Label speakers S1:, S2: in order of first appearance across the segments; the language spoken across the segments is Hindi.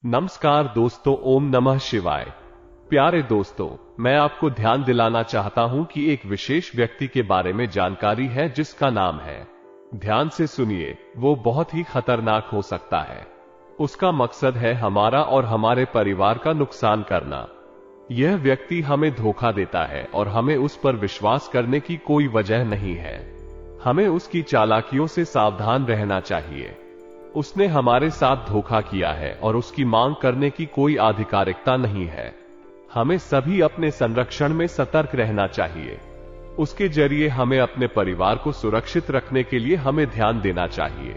S1: नमस्कार दोस्तों, ओम नमः शिवाय। प्यारे दोस्तों, मैं आपको ध्यान दिलाना चाहता हूं कि एक विशेष व्यक्ति के बारे में जानकारी है जिसका नाम है, ध्यान से सुनिए, वो बहुत ही खतरनाक हो सकता है। उसका मकसद है हमारा और हमारे परिवार का नुकसान करना। यह व्यक्ति हमें धोखा देता है और हमें उस पर विश्वास करने की कोई वजह नहीं है। हमें उसकी चालाकियों से सावधान रहना चाहिए। उसने हमारे साथ धोखा किया है और उसकी मांग करने की कोई आधिकारिकता नहीं है। हमें सभी अपने संरक्षण में सतर्क रहना चाहिए। उसके जरिए हमें अपने परिवार को सुरक्षित रखने के लिए हमें ध्यान देना चाहिए।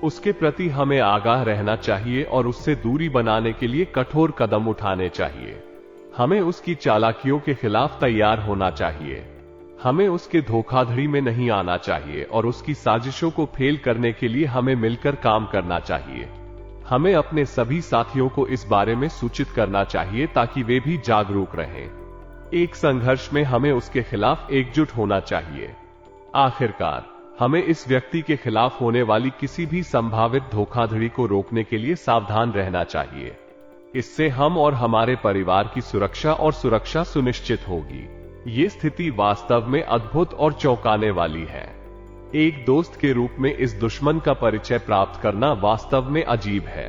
S1: उसके प्रति हमें आगाह रहना चाहिए और उससे दूरी बनाने के लिए कठोर कदम उठाने चाहिए। हमें उसकी चालाकियों के खिलाफ तैयार होना चाहिए। हमें उसके धोखाधड़ी में नहीं आना चाहिए और उसकी साजिशों को फेल करने के लिए हमें मिलकर काम करना चाहिए। हमें अपने सभी साथियों को इस बारे में सूचित करना चाहिए ताकि वे भी जागरूक रहें। एक संघर्ष में हमें उसके खिलाफ एकजुट होना चाहिए। आखिरकार, हमें इस व्यक्ति के खिलाफ होने वाली किसी भी संभावित धोखाधड़ी को रोकने के लिए सावधान रहना चाहिए। इससे हम और हमारे परिवार की सुरक्षा सुनिश्चित होगी। ये स्थिति वास्तव में अद्भुत और चौंकाने वाली है। एक दोस्त के रूप में इस दुश्मन का परिचय प्राप्त करना वास्तव में अजीब है।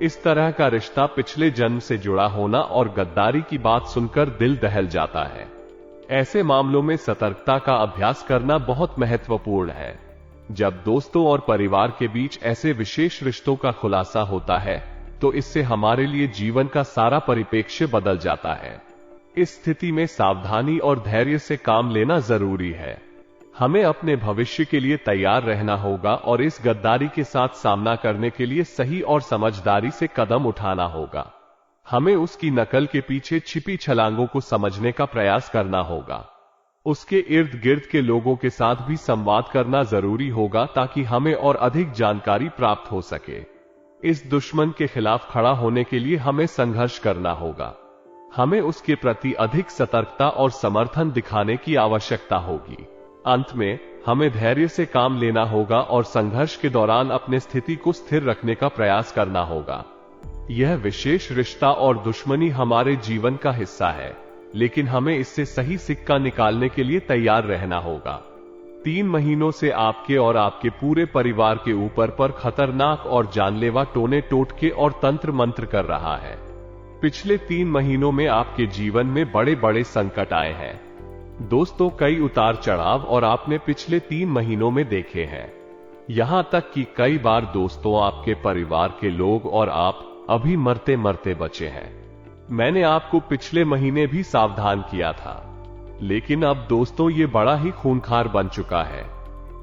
S1: इस तरह का रिश्ता पिछले जन्म से जुड़ा होना और गद्दारी की बात सुनकर दिल दहल जाता है। ऐसे मामलों में सतर्कता का अभ्यास करना बहुत महत्वपूर्ण है। जब दोस्तों और परिवार के बीच ऐसे विशेष रिश्तों का खुलासा होता है तो इससे हमारे लिए जीवन का सारा परिप्रेक्ष्य बदल जाता है। इस स्थिति में सावधानी और धैर्य से काम लेना जरूरी है। हमें अपने भविष्य के लिए तैयार रहना होगा और इस गद्दारी के साथ सामना करने के लिए सही और समझदारी से कदम उठाना होगा। हमें उसकी नकल के पीछे छिपी छलांगों को समझने का प्रयास करना होगा। उसके इर्द गिर्द के लोगों के साथ भी संवाद करना जरूरी होगा ताकि हमें और अधिक जानकारी प्राप्त हो सके। इस दुश्मन के खिलाफ खड़ा होने के लिए हमें संघर्ष करना होगा। हमें उसके प्रति अधिक सतर्कता और समर्थन दिखाने की आवश्यकता होगी। अंत में, हमें धैर्य से काम लेना होगा और संघर्ष के दौरान अपने स्थिति को स्थिर रखने का प्रयास करना होगा। यह विशेष रिश्ता और दुश्मनी हमारे जीवन का हिस्सा है, लेकिन हमें इससे सही सिक्का निकालने के लिए तैयार रहना होगा। 3 महीनों से आपके और आपके पूरे परिवार के ऊपर पर खतरनाक और जानलेवा टोने टोटके और तंत्र मंत्र कर रहा है। पिछले 3 महीनों में आपके जीवन में बड़े बड़े संकट आए हैं। दोस्तों, कई उतार चढ़ाव और आपने पिछले 3 महीनों में देखे हैं। यहां तक कि कई बार दोस्तों, आपके परिवार के लोग और आप अभी मरते मरते बचे हैं। मैंने आपको पिछले महीने भी सावधान किया था, लेकिन अब दोस्तों ये बड़ा ही खूंखार बन चुका है।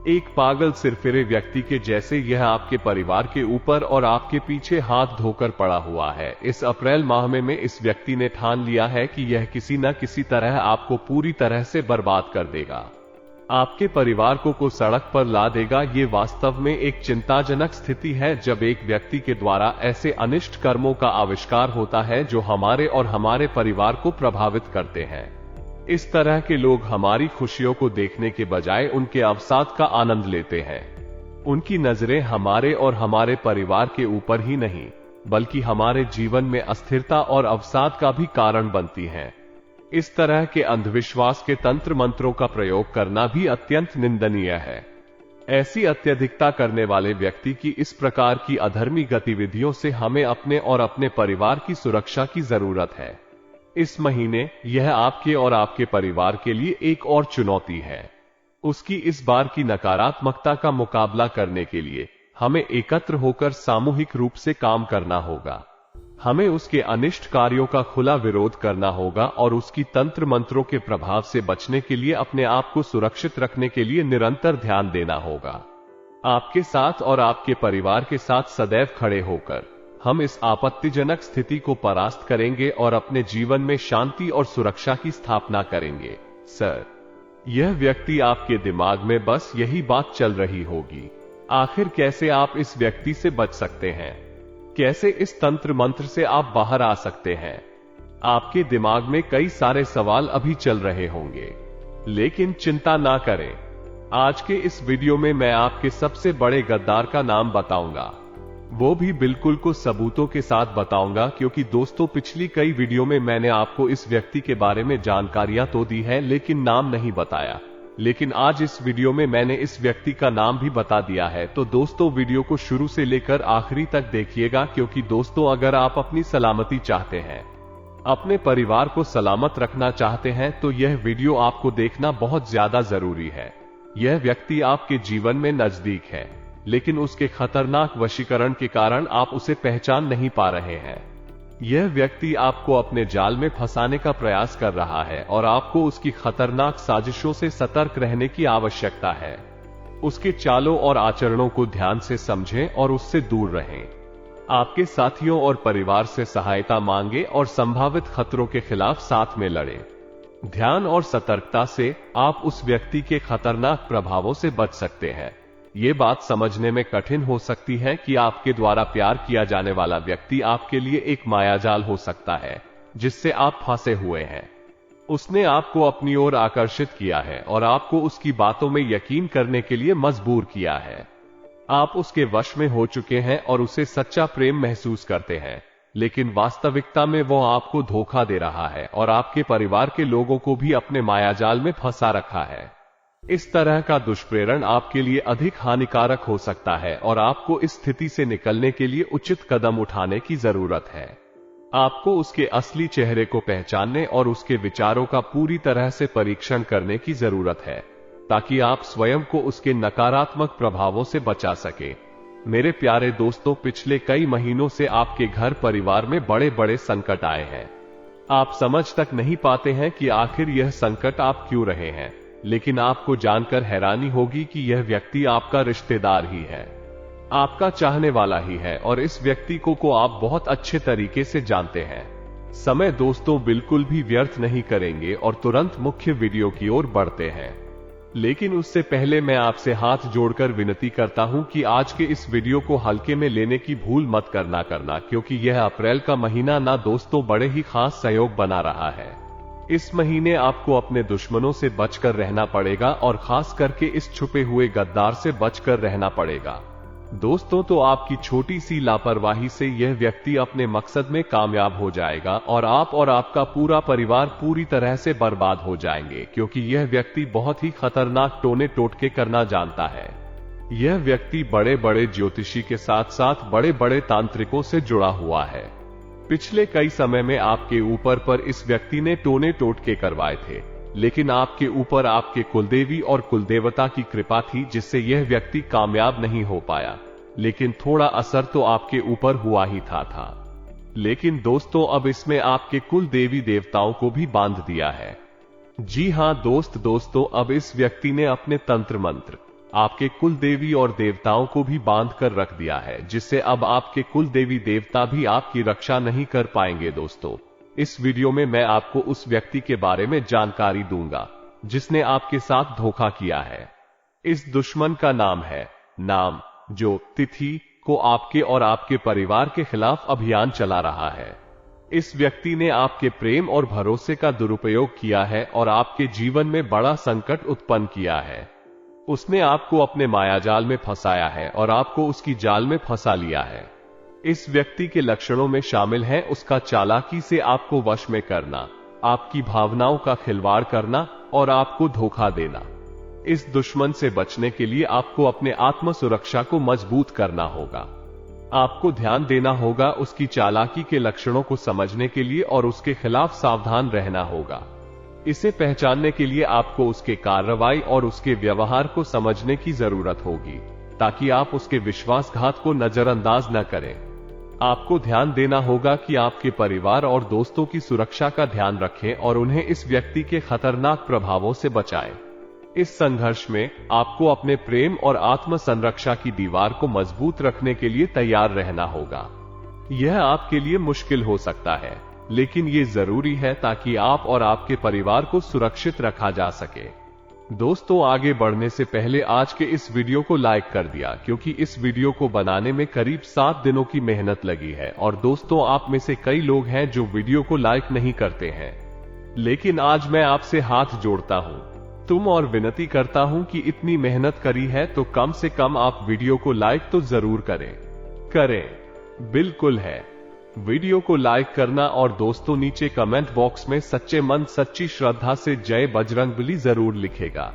S1: एक पागल सिरफिरे व्यक्ति के जैसे यह आपके परिवार के ऊपर और आपके पीछे हाथ धोकर पड़ा हुआ है। इस अप्रैल माह में इस व्यक्ति ने ठान लिया है कि यह किसी न किसी तरह आपको पूरी तरह से बर्बाद कर देगा, आपके परिवार को सड़क पर ला देगा। ये वास्तव में एक चिंताजनक स्थिति है जब एक व्यक्ति के द्वारा ऐसे अनिष्ट कर्मों का आविष्कार होता है जो हमारे और हमारे परिवार को प्रभावित करते हैं। इस तरह के लोग हमारी खुशियों को देखने के बजाय उनके अवसाद का आनंद लेते हैं। उनकी नजरें हमारे और हमारे परिवार के ऊपर ही नहीं, बल्कि हमारे जीवन में अस्थिरता और अवसाद का भी कारण बनती हैं। इस तरह के अंधविश्वास के तंत्र मंत्रों का प्रयोग करना भी अत्यंत निंदनीय है। ऐसी अत्यधिकता करने वाले व्यक्ति की इस प्रकार की अधर्मी गतिविधियों से हमें अपने और अपने परिवार की सुरक्षा की जरूरत है। इस महीने यह आपके और आपके परिवार के लिए एक और चुनौती है। उसकी इस बार की नकारात्मकता का मुकाबला करने के लिए हमें एकत्र होकर सामूहिक रूप से काम करना होगा। हमें उसके अनिष्ट कार्यों का खुला विरोध करना होगा और उसकी तंत्र मंत्रों के प्रभाव से बचने के लिए अपने आप को सुरक्षित रखने के लिए निरंतर ध्यान देना होगा। आपके साथ और आपके परिवार के साथ सदैव खड़े होकर हम इस आपत्तिजनक स्थिति को परास्त करेंगे और अपने जीवन में शांति और सुरक्षा की स्थापना करेंगे। सर, यह व्यक्ति आपके दिमाग में बस यही बात चल रही होगी। आखिर कैसे आप इस व्यक्ति से बच सकते हैं? कैसे इस तंत्र मंत्र से आप बाहर आ सकते हैं? आपके दिमाग में कई सारे सवाल अभी चल रहे होंगे, लेकिन चिंता ना करें। आज के इस वीडियो में मैं आपके सबसे बड़े गद्दार का नाम बताऊंगा। वो भी बिल्कुल को सबूतों के साथ बताऊंगा, क्योंकि दोस्तों पिछली कई वीडियो में मैंने आपको इस व्यक्ति के बारे में जानकारियां तो दी है लेकिन नाम नहीं बताया। लेकिन आज इस वीडियो में मैंने इस व्यक्ति का नाम भी बता दिया है। तो दोस्तों वीडियो को शुरू से लेकर आखिरी तक देखिएगा, क्योंकि दोस्तों अगर आप अपनी सलामती चाहते हैं, अपने परिवार को सलामत रखना चाहते हैं, तो यह वीडियो आपको देखना बहुत ज्यादा जरूरी है। यह व्यक्ति आपके जीवन में नजदीक है, लेकिन उसके खतरनाक वशीकरण के कारण आप उसे पहचान नहीं पा रहे हैं। यह व्यक्ति आपको अपने जाल में फंसाने का प्रयास कर रहा है और आपको उसकी खतरनाक साजिशों से सतर्क रहने की आवश्यकता है। उसके चालों और आचरणों को ध्यान से समझें और उससे दूर रहें। आपके साथियों और परिवार से सहायता मांगे और संभावित खतरों के खिलाफ साथ में लड़ें। ध्यान और सतर्कता से आप उस व्यक्ति के खतरनाक प्रभावों से बच सकते हैं। ये बात समझने में कठिन हो सकती है कि आपके द्वारा प्यार किया जाने वाला व्यक्ति आपके लिए एक मायाजाल हो सकता है जिससे आप फंसे हुए हैं। उसने आपको अपनी ओर आकर्षित किया है और आपको उसकी बातों में यकीन करने के लिए मजबूर किया है। आप उसके वश में हो चुके हैं और उसे सच्चा प्रेम महसूस करते हैं, लेकिन वास्तविकता में वो आपको धोखा दे रहा है और आपके परिवार के लोगों को भी अपने मायाजाल में फंसा रखा है। इस तरह का दुष्प्रेरण आपके लिए अधिक हानिकारक हो सकता है और आपको इस स्थिति से निकलने के लिए उचित कदम उठाने की जरूरत है। आपको उसके असली चेहरे को पहचानने और उसके विचारों का पूरी तरह से परीक्षण करने की जरूरत है, ताकि आप स्वयं को उसके नकारात्मक प्रभावों से बचा सके। मेरे प्यारे दोस्तों, पिछले कई महीनों से आपके घर परिवार में बड़े बड़े संकट आए हैं। आप समझ तक नहीं पाते हैं कि आखिर यह संकट आप क्यों रहे हैं, लेकिन आपको जानकर हैरानी होगी कि यह व्यक्ति आपका रिश्तेदार ही है, आपका चाहने वाला ही है और इस व्यक्ति को आप बहुत अच्छे तरीके से जानते हैं। समय दोस्तों बिल्कुल भी व्यर्थ नहीं करेंगे और तुरंत मुख्य वीडियो की ओर बढ़ते हैं। लेकिन उससे पहले मैं आपसे हाथ जोड़कर विनती करता हूं कि आज के इस वीडियो को हल्के में लेने की भूल मत करना, क्योंकि यह अप्रैल का महीना ना दोस्तों बड़े ही खास सहयोग बना रहा है। इस महीने आपको अपने दुश्मनों से बचकर रहना पड़ेगा और खास करके इस छुपे हुए गद्दार से बचकर रहना पड़ेगा। दोस्तों तो आपकी छोटी सी लापरवाही से यह व्यक्ति अपने मकसद में कामयाब हो जाएगा और आप और आपका पूरा परिवार पूरी तरह से बर्बाद हो जाएंगे, क्योंकि यह व्यक्ति बहुत ही खतरनाक टोने टोटके करना जानता है। यह व्यक्ति बड़े बड़े ज्योतिषी के साथ साथ बड़े बड़े तांत्रिकों से जुड़ा हुआ है। पिछले कई समय में आपके ऊपर पर इस व्यक्ति ने टोने टोटके करवाए थे, लेकिन आपके ऊपर आपके कुलदेवी और कुलदेवता की कृपा थी, जिससे यह व्यक्ति कामयाब नहीं हो पाया। लेकिन थोड़ा असर तो आपके ऊपर हुआ ही था। लेकिन दोस्तों अब इसमें आपके कुल देवी देवताओं को भी बांध दिया है। जी हां दोस्तों अब इस व्यक्ति ने अपने तंत्र मंत्र आपके कुल देवी और देवताओं को भी बांध कर रख दिया है, जिससे अब आपके कुल देवी देवता भी आपकी रक्षा नहीं कर पाएंगे। दोस्तों इस वीडियो में मैं आपको उस व्यक्ति के बारे में जानकारी दूंगा जिसने आपके साथ धोखा किया है। इस दुश्मन का नाम है नाम, जो तिथि को आपके और आपके परिवार के खिलाफ अभियान चला रहा है। इस व्यक्ति ने आपके प्रेम और भरोसे का दुरुपयोग किया है और आपके जीवन में बड़ा संकट उत्पन्न किया है। उसने आपको अपने मायाजाल में फंसाया है और आपको उसकी जाल में फंसा लिया है। इस व्यक्ति के लक्षणों में शामिल है उसका चालाकी से आपको वश में करना, आपकी भावनाओं का खिलवाड़ करना और आपको धोखा देना। इस दुश्मन से बचने के लिए आपको अपने आत्म सुरक्षा को मजबूत करना होगा। आपको ध्यान देना होगा उसकी चालाकी के लक्षणों को समझने के लिए और उसके खिलाफ सावधान रहना होगा। इसे पहचानने के लिए आपको उसके कार्रवाई और उसके व्यवहार को समझने की जरूरत होगी, ताकि आप उसके विश्वासघात को नजरअंदाज न करें। आपको ध्यान देना होगा कि आपके परिवार और दोस्तों की सुरक्षा का ध्यान रखें और उन्हें इस व्यक्ति के खतरनाक प्रभावों से बचाएं। इस संघर्ष में आपको अपने प्रेम और आत्म संरक्षा की दीवार को मजबूत रखने के लिए तैयार रहना होगा। यह आपके लिए मुश्किल हो सकता है, लेकिन ये जरूरी है ताकि आप और आपके परिवार को सुरक्षित रखा जा सके। दोस्तों आगे बढ़ने से पहले आज के इस वीडियो को लाइक कर दिया, क्योंकि इस वीडियो को बनाने में करीब 7 दिनों की मेहनत लगी है। और दोस्तों आप में से कई लोग हैं जो वीडियो को लाइक नहीं करते हैं, लेकिन आज मैं आपसे हाथ जोड़ता हूं तुम और विनती करता हूं कि इतनी मेहनत करी है तो कम से कम आप वीडियो को लाइक तो जरूर करें। करें। बिल्कुल है। वीडियो को लाइक करना और दोस्तों नीचे कमेंट बॉक्स में सच्चे मन सच्ची श्रद्धा से जय बजरंगबली जरूर लिखेगा।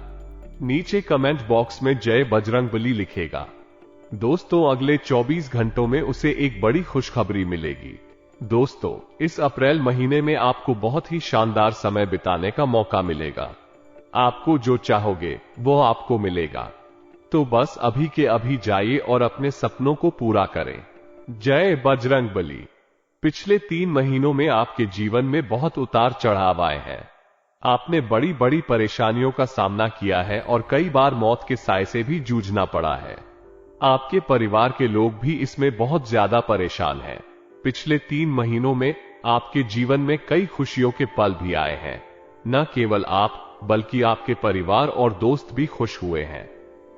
S1: नीचे कमेंट बॉक्स में जय बजरंगबली लिखेगा। दोस्तों अगले 24 घंटों में उसे एक बड़ी खुशखबरी मिलेगी। दोस्तों इस अप्रैल महीने में आपको बहुत ही शानदार समय बिताने का मौका मिलेगा। आपको जो चाहोगे वो आपको मिलेगा। तो बस अभी के अभी जाइए और अपने सपनों को पूरा करें। जय बजरंगबली। पिछले 3 महीनों में आपके जीवन में बहुत उतार चढ़ाव आए हैं। आपने बड़ी बड़ी परेशानियों का सामना किया है और कई बार मौत के साए से भी जूझना पड़ा है। आपके परिवार के लोग भी इसमें बहुत ज्यादा परेशान हैं। पिछले 3 महीनों में आपके जीवन में कई खुशियों के पल भी आए हैं। न केवल आप बल्कि आपके परिवार और दोस्त भी खुश हुए हैं।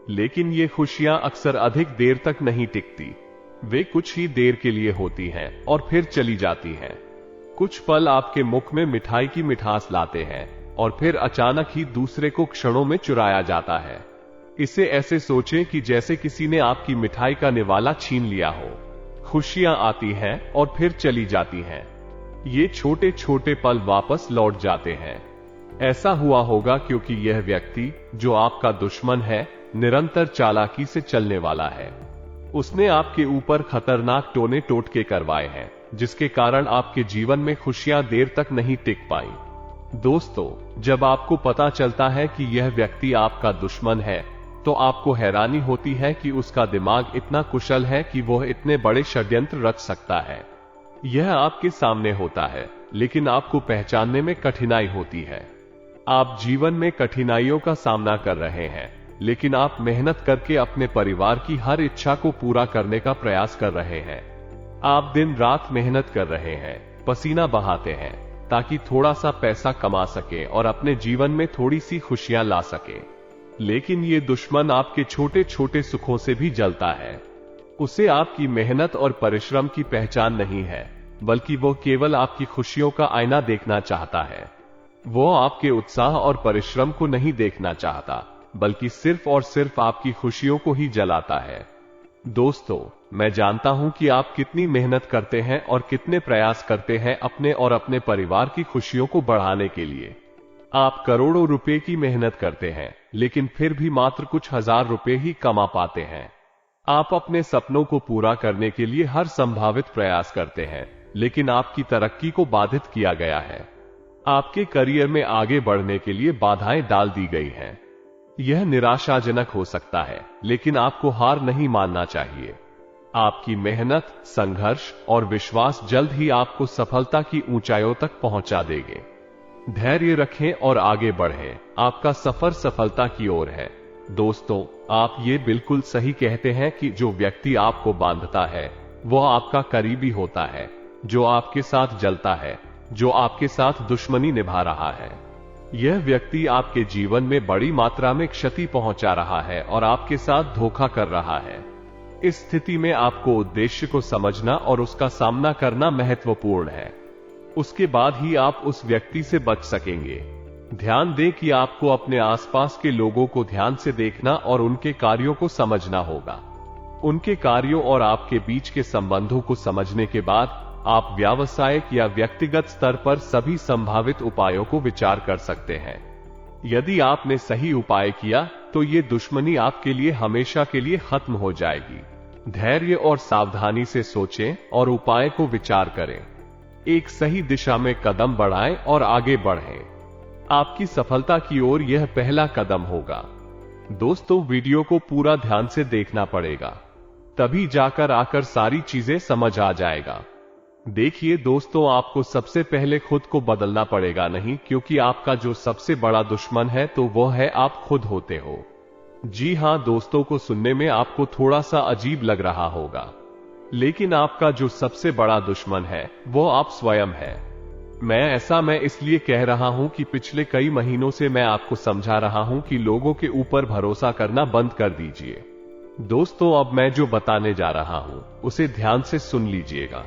S1: लेकिन ये खुशियां अक्सर अधिक देर तक नहीं टिकती। वे कुछ ही देर के लिए होती हैं और फिर चली जाती हैं। कुछ पल आपके मुख में मिठाई की मिठास लाते हैं और फिर अचानक ही दूसरे को क्षणों में चुराया जाता है। इसे ऐसे सोचें कि जैसे किसी ने आपकी मिठाई का निवाला छीन लिया हो। खुशियां आती हैं और फिर चली जाती हैं। ये छोटे छोटे पल वापस लौट जाते हैं। ऐसा हुआ होगा क्योंकि यह व्यक्ति जो आपका दुश्मन है निरंतर चालाकी से चलने वाला है। उसने आपके ऊपर खतरनाक टोने टोटके करवाए हैं, जिसके कारण आपके जीवन में खुशियां देर तक नहीं टिक पाई। दोस्तों जब आपको पता चलता है कि यह व्यक्ति आपका दुश्मन है तो आपको हैरानी होती है कि उसका दिमाग इतना कुशल है कि वह इतने बड़े षड्यंत्र रच सकता है। यह आपके सामने होता है लेकिन आपको पहचानने में कठिनाई होती है। आप जीवन में कठिनाइयों का सामना कर रहे हैं लेकिन आप मेहनत करके अपने परिवार की हर इच्छा को पूरा करने का प्रयास कर रहे हैं। आप दिन रात मेहनत कर रहे हैं, पसीना बहाते हैं ताकि थोड़ा सा पैसा कमा सके और अपने जीवन में थोड़ी सी खुशियां ला सके। लेकिन ये दुश्मन आपके छोटे छोटे सुखों से भी जलता है। उसे आपकी मेहनत और परिश्रम की पहचान नहीं है, बल्कि वो केवल आपकी खुशियों का आईना देखना चाहता है। वो आपके उत्साह और परिश्रम को नहीं देखना चाहता, बल्कि सिर्फ और सिर्फ आपकी खुशियों को ही जलाता है। दोस्तों मैं जानता हूं कि आप कितनी मेहनत करते हैं और कितने प्रयास करते हैं अपने और अपने परिवार की खुशियों को बढ़ाने के लिए। आप करोड़ों रुपए की मेहनत करते हैं लेकिन फिर भी मात्र कुछ हजार रुपए ही कमा पाते हैं। आप अपने सपनों को पूरा करने के लिए हर संभावित प्रयास करते हैं लेकिन आपकी तरक्की को बाधित किया गया है। आपके करियर में आगे बढ़ने के लिए बाधाएं डाल दी गई हैं। यह निराशाजनक हो सकता है लेकिन आपको हार नहीं मानना चाहिए। आपकी मेहनत, संघर्ष और विश्वास जल्द ही आपको सफलता की ऊंचाइयों तक पहुंचा देंगे। धैर्य रखें और आगे बढ़ें। आपका सफर सफलता की ओर है। दोस्तों आप ये बिल्कुल सही कहते हैं कि जो व्यक्ति आपको बांधता है वह आपका करीबी होता है। जो आपके साथ जलता है, जो आपके साथ दुश्मनी निभा रहा है, यह व्यक्ति आपके जीवन में बड़ी मात्रा में क्षति पहुंचा रहा है और आपके साथ धोखा कर रहा है। इस स्थिति में आपको उद्देश्य को समझना और उसका सामना करना महत्वपूर्ण है। उसके बाद ही आप उस व्यक्ति से बच सकेंगे। ध्यान दें कि आपको अपने आसपास के लोगों को ध्यान से देखना और उनके कार्यों को समझना होगा। उनके कार्यों और आपके बीच के संबंधों को समझने के बाद आप व्यावसायिक या व्यक्तिगत स्तर पर सभी संभावित उपायों को विचार कर सकते हैं। यदि आपने सही उपाय किया तो ये दुश्मनी आपके लिए हमेशा के लिए खत्म हो जाएगी। धैर्य और सावधानी से सोचें और उपाय को विचार करें। एक सही दिशा में कदम बढ़ाएं और आगे बढ़ें। आपकी सफलता की ओर यह पहला कदम होगा। दोस्तों वीडियो को पूरा ध्यान से देखना पड़ेगा, तभी जाकर आकर सारी चीजें समझ आ जाएगा। देखिए दोस्तों आपको सबसे पहले खुद को बदलना पड़ेगा, नहीं क्योंकि आपका जो सबसे बड़ा दुश्मन है तो वह है आप खुद होते हो। जी हां दोस्तों, को सुनने में आपको थोड़ा सा अजीब लग रहा होगा, लेकिन आपका जो सबसे बड़ा दुश्मन है वो आप स्वयं है। मैं इसलिए कह रहा हूं कि पिछले कई महीनों से मैं आपको समझा रहा हूं कि लोगों के ऊपर भरोसा करना बंद कर दीजिए। दोस्तों अब मैं जो बताने जा रहा हूं उसे ध्यान से सुन लीजिएगा,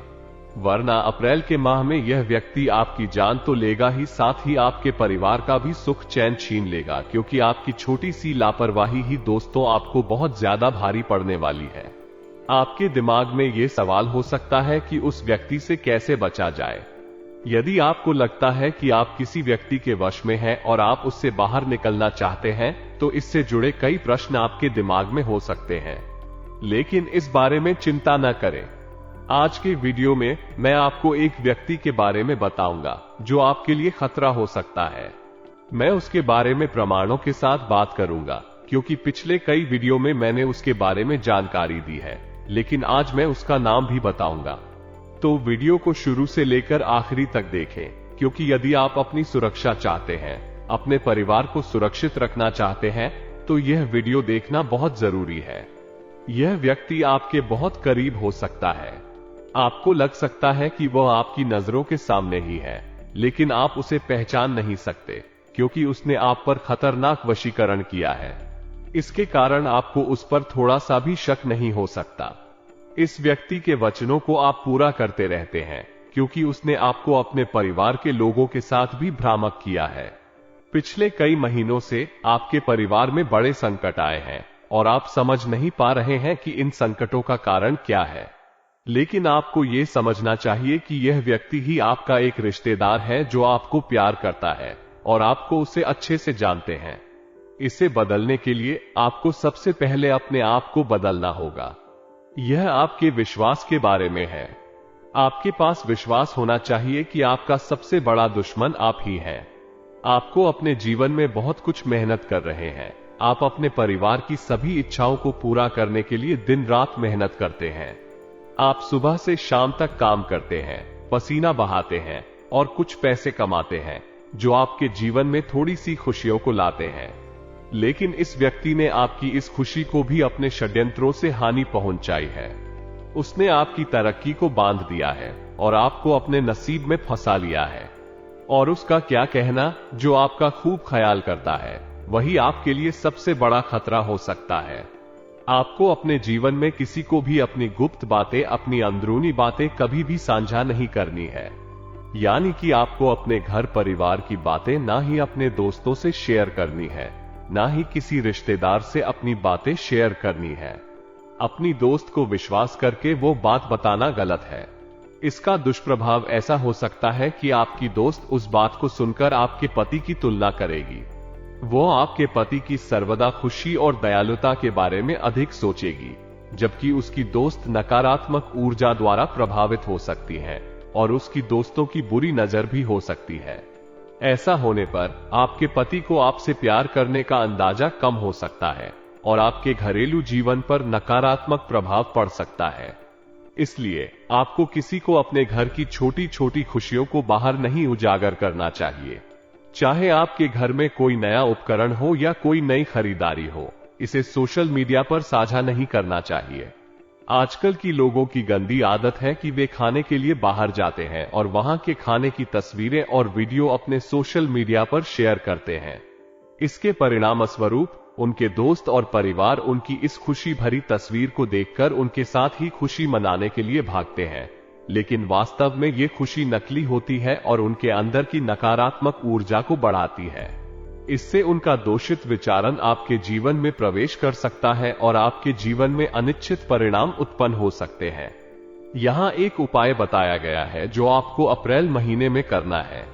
S1: वरना अप्रैल के माह में यह व्यक्ति आपकी जान तो लेगा ही, साथ ही आपके परिवार का भी सुख चैन छीन लेगा, क्योंकि आपकी छोटी सी लापरवाही ही दोस्तों आपको बहुत ज्यादा भारी पड़ने वाली है। आपके दिमाग में ये सवाल हो सकता है कि उस व्यक्ति से कैसे बचा जाए। यदि आपको लगता है कि आप किसी व्यक्ति के वश में हैं और आप उससे बाहर निकलना चाहते हैं, तो इससे जुड़े कई प्रश्न आपके दिमाग में हो सकते हैं, लेकिन इस बारे में चिंता न करें। आज के वीडियो में मैं आपको एक व्यक्ति के बारे में बताऊंगा जो आपके लिए खतरा हो सकता है। मैं उसके बारे में प्रमाणों के साथ बात करूंगा, क्योंकि पिछले कई वीडियो में मैंने उसके बारे में जानकारी दी है, लेकिन आज मैं उसका नाम भी बताऊंगा। तो वीडियो को शुरू से लेकर आखिरी तक देखें, क्योंकि यदि आप अपनी सुरक्षा चाहते हैं, अपने परिवार को सुरक्षित रखना चाहते हैं, तो यह वीडियो देखना बहुत जरूरी है। यह व्यक्ति आपके बहुत करीब हो सकता है। आपको लग सकता है कि वह आपकी नजरों के सामने ही है, लेकिन आप उसे पहचान नहीं सकते, क्योंकि उसने आप पर खतरनाक वशीकरण किया है। इसके कारण आपको उस पर थोड़ा सा भी शक नहीं हो सकता। इस व्यक्ति के वचनों को आप पूरा करते रहते हैं, क्योंकि उसने आपको अपने परिवार के लोगों के साथ भी भ्रामक किया है। पिछले कई महीनों से आपके परिवार में बड़े संकट आए हैं और आप समझ नहीं पा रहे हैं कि इन संकटों का कारण क्या है। लेकिन आपको यह समझना चाहिए कि यह व्यक्ति ही आपका एक रिश्तेदार है जो आपको प्यार करता है और आपको उसे अच्छे से जानते हैं। इसे बदलने के लिए आपको सबसे पहले अपने आप को बदलना होगा। यह आपके विश्वास के बारे में है। आपके पास विश्वास होना चाहिए कि आपका सबसे बड़ा दुश्मन आप ही हैं। आपको अपने जीवन में बहुत कुछ मेहनत कर रहे हैं। आप अपने परिवार की सभी इच्छाओं को पूरा करने के लिए दिन रात मेहनत करते हैं। आप सुबह से शाम तक काम करते हैं, पसीना बहाते हैं और कुछ पैसे कमाते हैं, जो आपके जीवन में थोड़ी सी खुशियों को लाते हैं। लेकिन इस व्यक्ति ने आपकी इस खुशी को भी अपने षड्यंत्रों से हानि पहुंचाई है। उसने आपकी तरक्की को बांध दिया है और आपको अपने नसीब में फंसा लिया है। और उसका क्या कहना, जो आपका खूब ख्याल करता है, वही आपके लिए सबसे बड़ा खतरा हो सकता है। आपको अपने जीवन में किसी को भी अपनी गुप्त बातें, अपनी अंदरूनी बातें कभी भी साझा नहीं करनी है। यानी कि आपको अपने घर परिवार की बातें ना ही अपने दोस्तों से शेयर करनी है, ना ही किसी रिश्तेदार से अपनी बातें शेयर करनी है। अपनी दोस्त को विश्वास करके वो बात बताना गलत है। इसका दुष्प्रभाव ऐसा हो सकता है कि आपकी दोस्त उस बात को सुनकर आपके पति की तुलना करेगी। वो आपके पति की सर्वदा खुशी और दयालुता के बारे में अधिक सोचेगी, जबकि उसकी दोस्त नकारात्मक ऊर्जा द्वारा प्रभावित हो सकती है और उसकी दोस्तों की बुरी नजर भी हो सकती है। ऐसा होने पर आपके पति को आपसे प्यार करने का अंदाजा कम हो सकता है और आपके घरेलू जीवन पर नकारात्मक प्रभाव पड़ सकता है। इसलिए आपको किसी को अपने घर की छोटी छोटी खुशियों को बाहर नहीं उजागर करना चाहिए। चाहे आपके घर में कोई नया उपकरण हो या कोई नई खरीदारी हो, इसे सोशल मीडिया पर साझा नहीं करना चाहिए। आजकल की लोगों की गंदी आदत है कि वे खाने के लिए बाहर जाते हैं और वहां के खाने की तस्वीरें और वीडियो अपने सोशल मीडिया पर शेयर करते हैं। इसके परिणाम स्वरूप उनके दोस्त और परिवार उनकी इस खुशी भरी तस्वीर को देखकर उनके साथ ही खुशी मनाने के लिए भागते हैं, लेकिन वास्तव में ये खुशी नकली होती है और उनके अंदर की नकारात्मक ऊर्जा को बढ़ाती है। इससे उनका दोषित विचारण आपके जीवन में प्रवेश कर सकता है और आपके जीवन में अनिश्चित परिणाम उत्पन्न हो सकते हैं। यहाँ एक उपाय बताया गया है जो आपको अप्रैल महीने में करना है।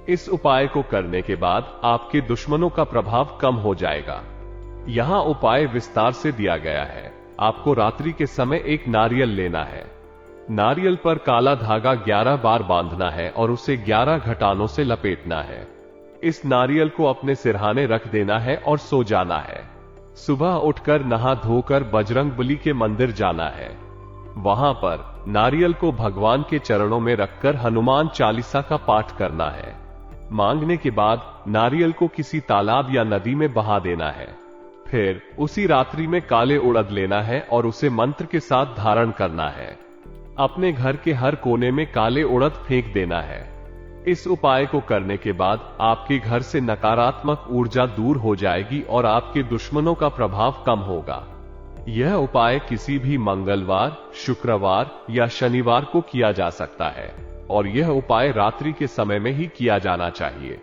S1: इस उपाय को करने के बाद आपके दुश्मनों का प्रभाव कम हो जाएगा। यहाँ उपाय विस्तार से दिया गया है। आपको रात्रि के समय एक नारियल लेना है। नारियल पर काला धागा 11 बार बांधना है और उसे 11 घटानों से लपेटना है। इस नारियल को अपने सिरहाने रख देना है और सो जाना है। सुबह उठकर नहा धोकर बजरंगबली के मंदिर जाना है। वहां पर नारियल को भगवान के चरणों में रखकर हनुमान चालीसा का पाठ करना है। मांगने के बाद नारियल को किसी तालाब या नदी में बहा देना है। फिर उसी रात्रि में काले उड़द लेना है और उसे मंत्र के साथ धारण करना है। अपने घर के हर कोने में काले उड़द फेंक देना है। इस उपाय को करने के बाद आपके घर से नकारात्मक ऊर्जा दूर हो जाएगी और आपके दुश्मनों का प्रभाव कम होगा। यह उपाय किसी भी मंगलवार, शुक्रवार या शनिवार को किया जा सकता है और यह उपाय रात्रि के समय में ही किया जाना चाहिए।